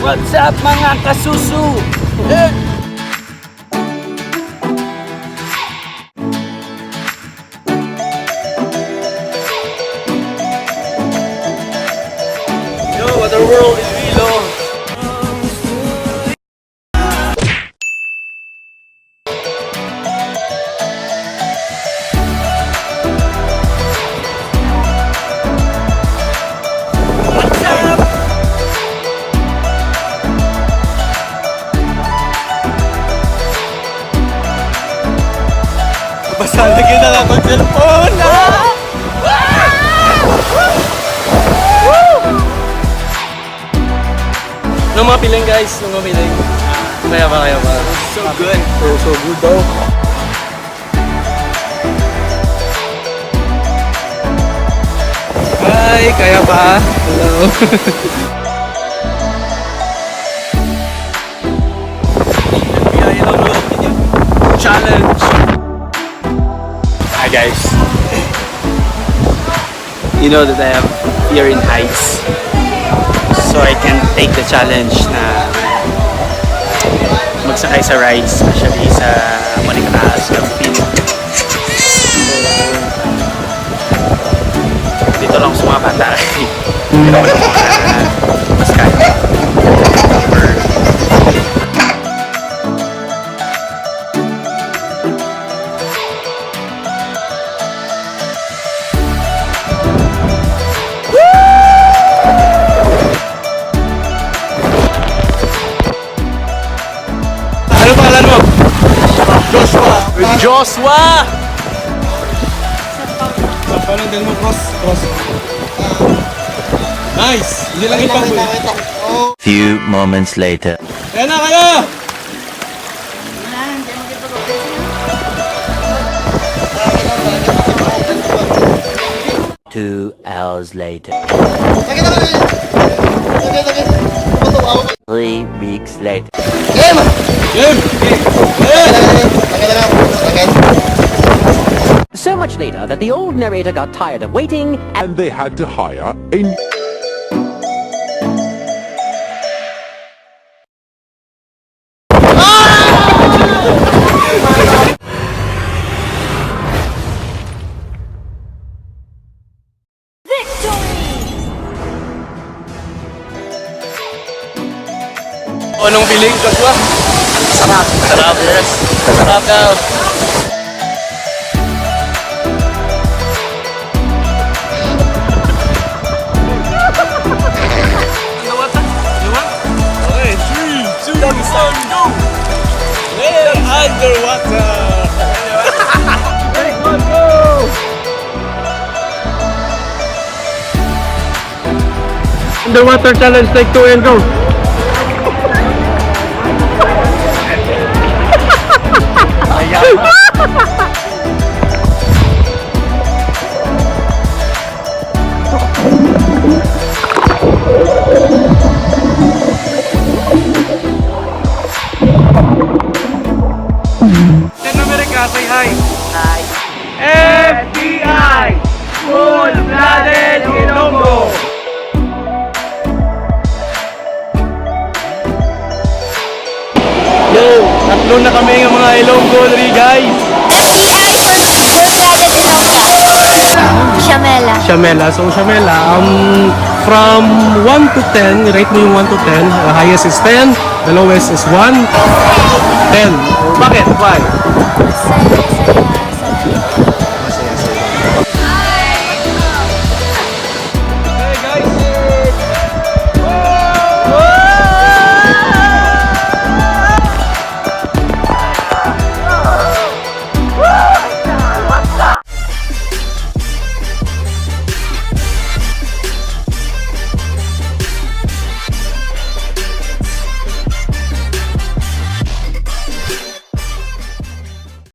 What's up mga kasusu? Yo, WaterWorld in Ilonggo. Basta lagyan na lang ang cellphone! Nung mga piling guys, nung mga piling. Kaya ba? So good. So good daw. Hi, kaya ba? Hello. Challenge. Hi guys. You know that I have fear in heights, so I can take the challenge na magsakay sa rides, especially sa manikataas na pin. Dito lang sa mga bata. Pero wala ko mas kaya. Ano pangalan mo? Joshua! Parang dal mo cross. Nice! Hindi lang ipang mo. Few moments later. Kaya na kayo! 2 hours later. 3 weeks later. Game! So much later that the old narrator got tired of waiting and they had to hire a Anong feeling, Joshua? Sarap. Sarap, yes. Sarap daw. Okay, 3, 2, 1, go! We're underwater! Take one, go! Underwater challenge, take 2 and go! Ten America, say hi. Hi. FBI! Full-blooded Ilonggo! Yo! Tatlo na kami ng mga Ilonggo dali guys! Shamela. So Shamela, from 1 to 10, rate mo yung 1 to 10. The highest is 10, the lowest is 1. 10. Bakit? Why?